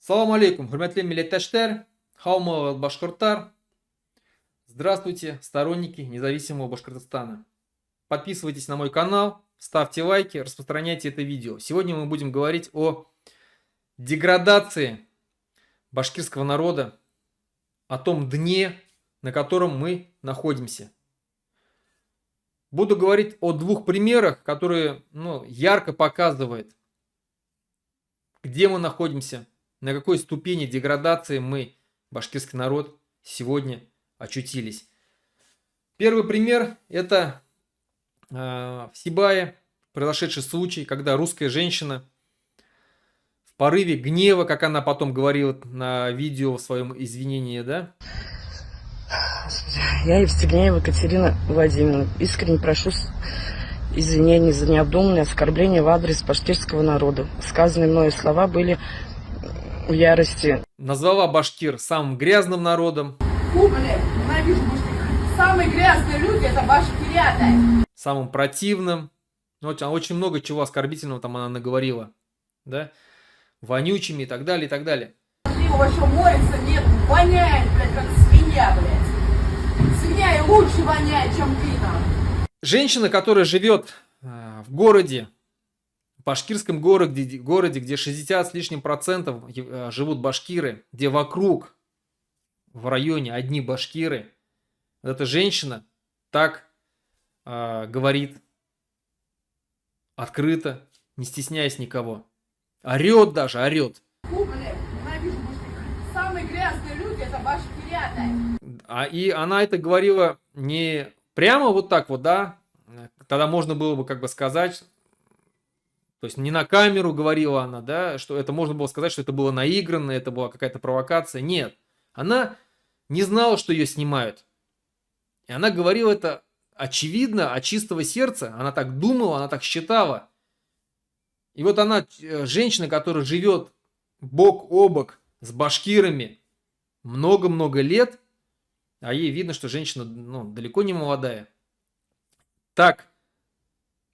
Салам алейкум, хурматле милләттәшләр, хаумы башкорттар. Здравствуйте, сторонники независимого Башкортостана. Подписывайтесь на мой канал, ставьте лайки, распространяйте это видео. Сегодня мы будем говорить о деградации башкирского народа, о том дне, на котором мы находимся. Буду говорить о двух примерах, которые ярко показывают, где мы находимся, на какой ступени деградации мы, башкирский народ, сегодня очутились. Первый пример – это в Сибае произошедший случай, когда русская женщина в порыве гнева, как она потом говорила на видео в своем извинении, да? Я Евстигнеева Екатерина Владимировна. Искренне прошу извинений за необдуманное оскорбление в адрес башкирского народа. Сказанные мною слова были в ярости. Назвала башкир самым грязным народом. Фу, блядь, ненавижу башкир. Самые грязные люди это башкиряты. Самым противным. Очень много чего оскорбительного там она наговорила. Да? Вонючими и так далее, и так далее. Вообще моется, нет, воняет, блядь, как свинья, блядь. Свинья и лучше воняет, чем ты там. Женщина, которая живет в городе, в башкирском городе, где 60 с лишним процентов живут башкиры, где вокруг, в районе одни башкиры, вот эта женщина так говорит открыто, не стесняясь никого. Орет даже, орет. Фу, блядь, ненавижу башкир. Самые грязные люди это башкиряты. И она это говорила не прямо вот так вот, да, тогда можно было бы как бы сказать, то есть не на камеру говорила она, да, что это можно было сказать, что это было наигранно, это была какая-то провокация. Нет, она не знала, что ее снимают. И она говорила это очевидно, от чистого сердца, она так думала, она так считала. И вот она, женщина, которая живет бок о бок с башкирами много-много лет, а ей видно, что женщина далеко не молодая. Так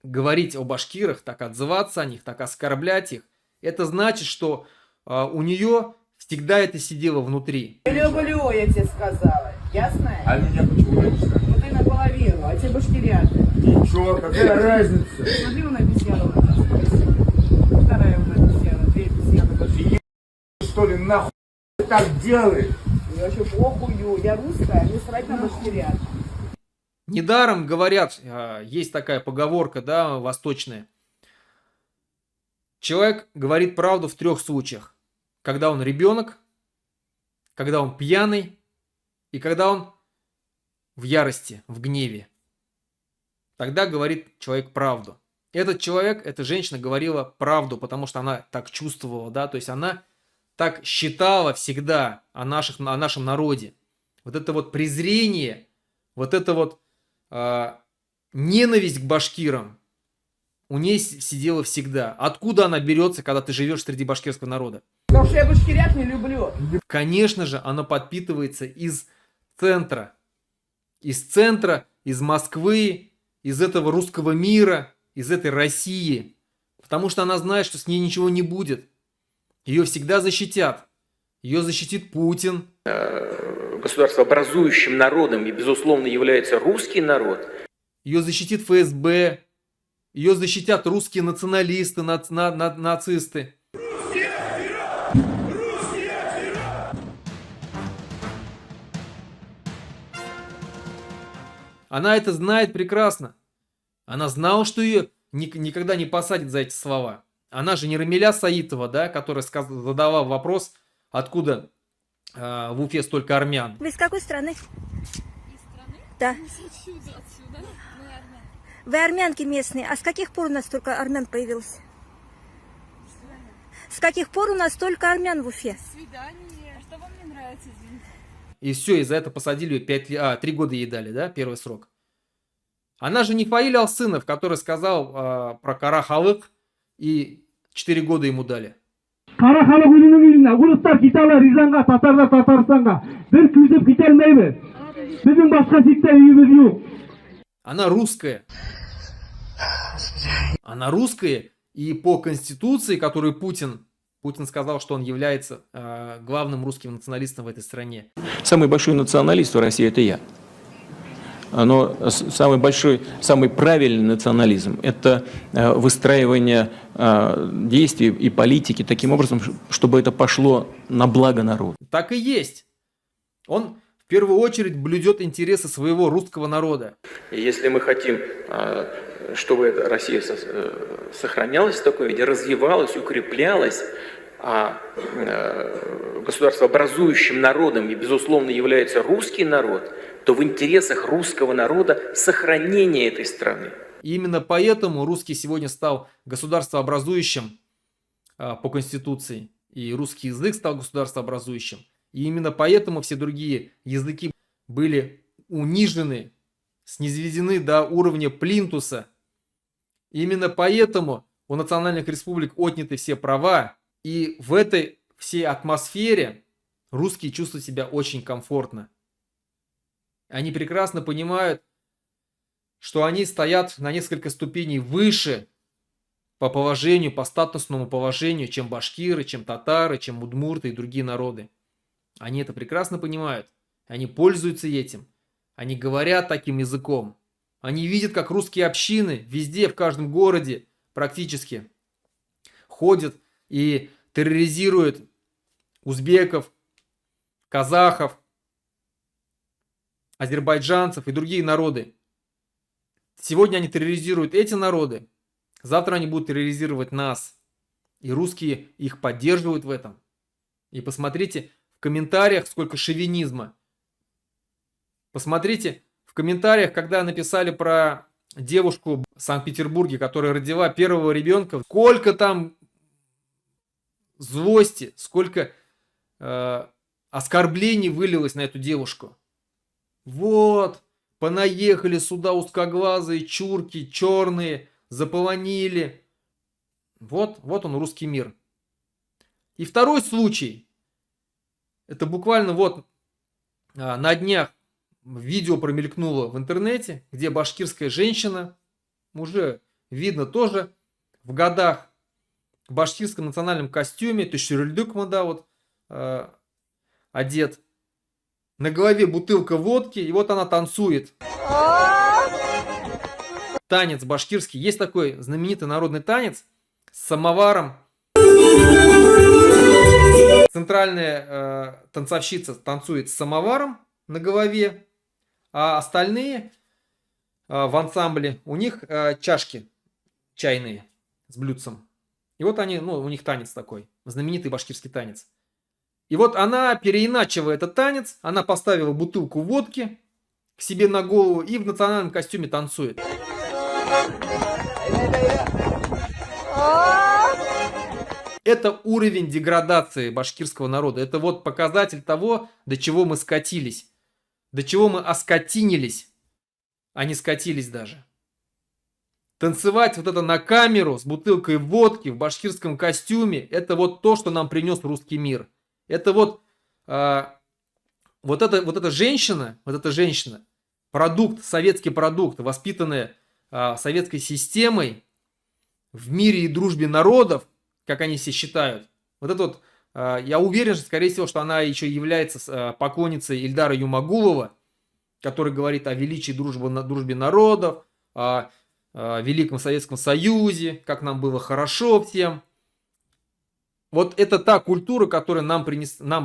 говорить о башкирах, так отзываться о них, так оскорблять их, это значит, что у нее всегда это сидело внутри. Люблю, я тебе сказала, ясно? А меня почему написано? Ну ты наполовину, а те башкиряты. Ничего, какая разница? Смотри, на обезьяну. Вторая уже обезьяна, две обезьяны башкиряты. Что ли, нахуй так делает? Я вообще похую, я русская, не срать на башкирят. Недаром говорят, есть такая поговорка, да, восточная. Человек говорит правду в трех случаях. Когда он ребенок, когда он пьяный и когда он в ярости, в гневе. Тогда говорит человек правду. Этот человек, эта женщина говорила правду, потому что она так чувствовала, да, то есть она так считала всегда о нашем народе. Вот это вот презрение, вот это вот ненависть к башкирам у ней сидела всегда. Откуда она берется, когда ты живешь среди башкирского народа? Потому что я башкирят не люблю. Конечно же, она подпитывается из центра. Из центра, из Москвы, из этого русского мира, из этой России. Потому что она знает, что с ней ничего не будет. Ее всегда защитят. Ее защитит Путин. Государствообразующим народом и, безусловно, является русский народ. Ее защитит ФСБ. Ее защитят русские националисты, нацисты. Она это знает прекрасно. Она знала, что ее никогда не посадят за эти слова. Она же не Рамиля Саитова, да, которая задавала вопрос, откуда в Уфе столько армян. Вы из какой страны? Из страны? Да. Отсюда. Мы армяне. Вы армянки местные. А с каких пор у нас столько армян появилось? С каких пор у нас столько армян в Уфе? Свидание. А что вам не нравится, извините? И все, из-за этого посадили ее 3 года ей дали, да, первый срок. Она же не Фаиль Алсынов, который сказал про Карахалык, и 4 года ему дали. Карахалык өзінің үйіне, орыстар кете алар Рязанға, татарлар Татарстанға. Бір күздеп кете алмайды. Біздің басқа секте үйіміз жоқ. Она русская. Она русская, и по конституции, которую Путин Путин сказал, что он является главным русским националистом в этой стране. Самый большой националист в России – это я. Но самый большой, самый правильный национализм – это выстраивание действий и политики таким образом, чтобы это пошло на благо народа. Так и есть. Он в первую очередь блюдет интересы своего русского народа. Если мы хотим, чтобы Россия сохранялась в таком виде, развивалась, укреплялась, а государствообразующим народом, безусловно, является русский народ, то в интересах русского народа сохранение этой страны. И именно поэтому русский сегодня стал государствообразующим по Конституции, и русский язык стал государствообразующим. И именно поэтому все другие языки были унижены, снизведены до уровня плинтуса. И именно поэтому у национальных республик отняты все права. И в этой всей атмосфере русские чувствуют себя очень комфортно. Они прекрасно понимают, что они стоят на несколько ступеней выше по положению, по статусному положению, чем башкиры, чем татары, чем удмурты и другие народы. Они это прекрасно понимают. Они пользуются этим. Они говорят таким языком. Они видят, как русские общины везде, в каждом городе практически ходят и терроризируют узбеков, казахов, азербайджанцев и другие народы. Сегодня они терроризируют эти народы, завтра они будут терроризировать нас. И русские их поддерживают в этом. И посмотрите в комментариях, сколько шовинизма. Посмотрите в комментариях, когда написали про девушку в Санкт-Петербурге, которая родила первого ребенка, сколько там злости, сколько оскорблений вылилось на эту девушку. Вот, понаехали сюда узкоглазые, чурки, черные, заполонили. Вот он, русский мир. И второй случай. Это буквально вот на днях видео промелькнуло в интернете, где башкирская женщина, уже видно тоже в годах, в башкирском национальном костюме, то есть шүрелдюкма, да, вот одет. На голове бутылка водки, и вот она танцует. Танец башкирский. Есть такой знаменитый народный танец с самоваром. Центральная танцовщица танцует с самоваром на голове, а остальные в ансамбле, у них чашки чайные с блюдцем. И вот они, у них танец такой, знаменитый башкирский танец. И вот она, переиначивая этот танец, она поставила бутылку водки к себе на голову и в национальном костюме танцует. Это уровень деградации башкирского народа. Это вот показатель того, до чего мы скатились. До чего мы оскотинились, а не скатились даже. Танцевать вот это на камеру с бутылкой водки в башкирском костюме, это вот то, что нам принес русский мир. Это вот эта женщина, продукт, советский продукт, воспитанная советской системой в мире и дружбе народов, как они все считают. Вот это вот, я уверен, что, скорее всего, что она еще является поклонницей Ильдара Юмагулова, который говорит о величии дружбе народов, о Великом Советском Союзе, как нам было хорошо всем. Вот это та культура, которую нам,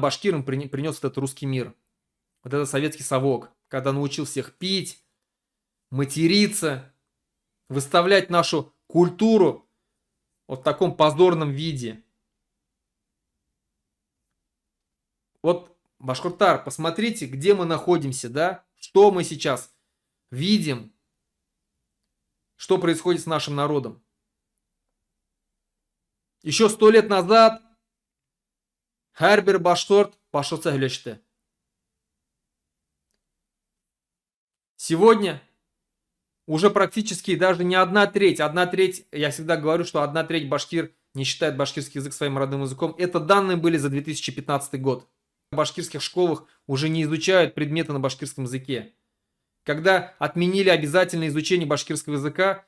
башкирам, принес этот русский мир. Вот этот советский совок, когда научил всех пить, материться, выставлять нашу культуру вот в таком позорном виде. Вот, башкиртар, посмотрите, где мы находимся, да? Что мы сейчас видим, что происходит с нашим народом. Еще 100 лет назад Харбер башкорт башкортса сөйлешті. Сегодня уже практически даже не 1/3. 1/3, я всегда говорю, что 1/3 башкир не считает башкирский язык своим родным языком. Это данные были за 2015 год. В башкирских школах уже не изучают предметы на башкирском языке. Когда отменили обязательное изучение башкирского языка,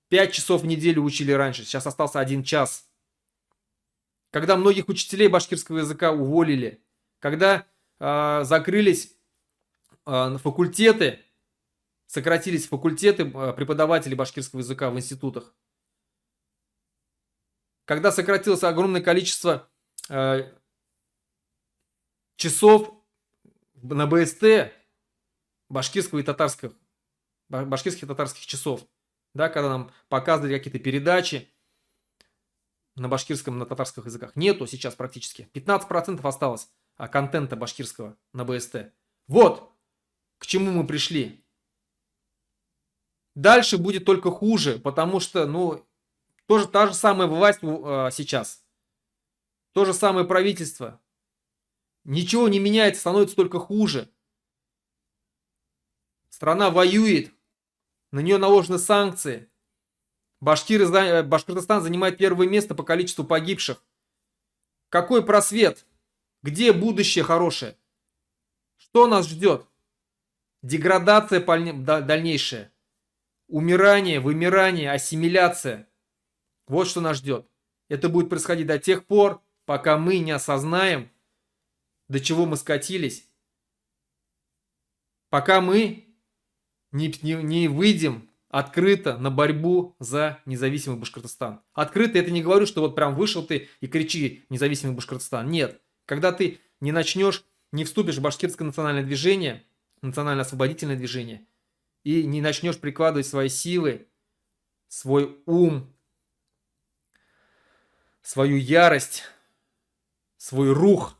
5 часов в неделю учили раньше, сейчас остался 1 час. когда многих учителей башкирского языка уволили, когда закрылись факультеты, сократились факультеты преподавателей башкирского языка в институтах, когда сократилось огромное количество часов на БСТ башкирских и татарских часов, да, когда нам показывали какие-то передачи на башкирском, на татарских языках. Нету сейчас практически. 15% осталось контента башкирского на БСТ. Вот к чему мы пришли. Дальше будет только хуже, потому что, ну, тоже та же самая власть сейчас. То же самое правительство. Ничего не меняется, становится только хуже. Страна воюет, на нее наложены санкции. Башкортостан занимает первое место по количеству погибших. Какой просвет? Где будущее хорошее? Что нас ждет? Деградация дальнейшая. Умирание, вымирание, ассимиляция. Вот что нас ждет. Это будет происходить до тех пор, пока мы не осознаем, до чего мы скатились. Пока мы не выйдем открыто на борьбу за независимый Башкортостан. Открыто это не говорю, что вот прям вышел ты и кричи «независимый Башкортостан». Нет. Когда ты не начнешь, не вступишь в башкирское национальное движение, национально-освободительное движение, и не начнешь прикладывать свои силы, свой ум, свою ярость, свой рух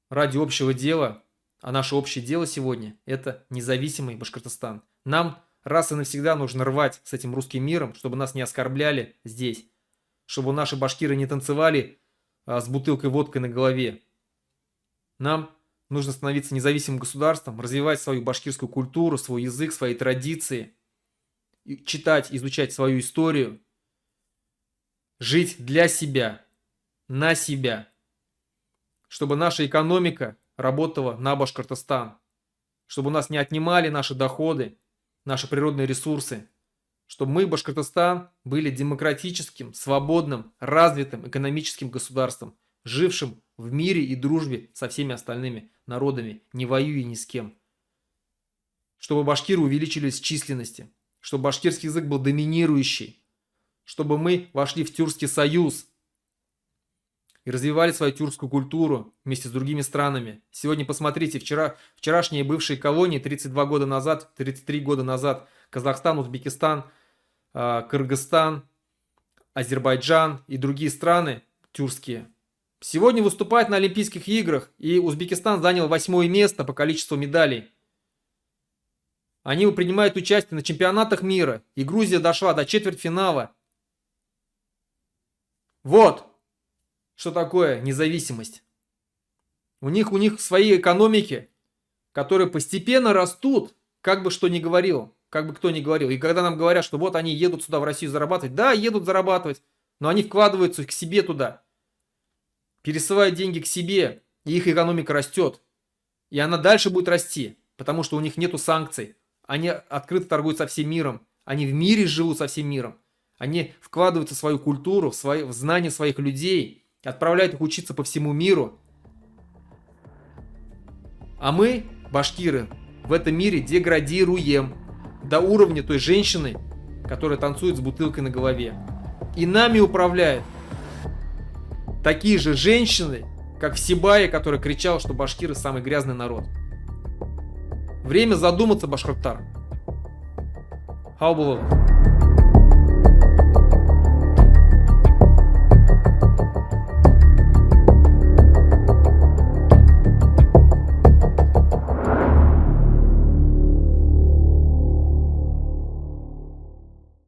ради общего дела, а наше общее дело сегодня – это независимый Башкортостан. Нам раз и навсегда нужно рвать с этим русским миром, чтобы нас не оскорбляли здесь, чтобы наши башкиры не танцевали с бутылкой водки на голове. Нам нужно становиться независимым государством, развивать свою башкирскую культуру, свой язык, свои традиции, читать, изучать свою историю, жить для себя, на себя, чтобы наша экономика работала на Башкортостан, чтобы у нас не отнимали наши доходы, наши природные ресурсы, чтобы мы, Башкортостан, были демократическим, свободным, развитым экономическим государством, жившим в мире и дружбе со всеми остальными народами, не воюя ни с кем. Чтобы башкиры увеличились в численности, чтобы башкирский язык был доминирующий, чтобы мы вошли в Тюркский союз и развивали свою тюркскую культуру вместе с другими странами. Сегодня посмотрите, вчерашние бывшие колонии 32 года назад, 33 года назад, Казахстан, Узбекистан, Кыргызстан, Азербайджан и другие страны тюркские, сегодня выступают на Олимпийских играх, и Узбекистан занял 8-е место по количеству медалей. Они принимают участие на чемпионатах мира, и Грузия дошла до четвертьфинала. Вот что такое независимость. У них свои экономики, которые постепенно растут, как бы что ни говорил, как бы кто ни говорил. И когда нам говорят, что вот они едут сюда в Россию зарабатывать, да, едут зарабатывать, но они вкладываются к себе туда, пересылают деньги к себе, и их экономика растет. И она дальше будет расти, потому что у них нету санкций. Они открыто торгуют со всем миром, они в мире живут со всем миром. Они вкладываются в свою культуру, в знания своих людей, отправляют их учиться по всему миру. А мы, башкиры, в этом мире деградируем до уровня той женщины, которая танцует с бутылкой на голове. И нами управляют такие же женщины, как в Сибае, который кричал, что башкиры самый грязный народ. Время задуматься, башкиртар. Хау было.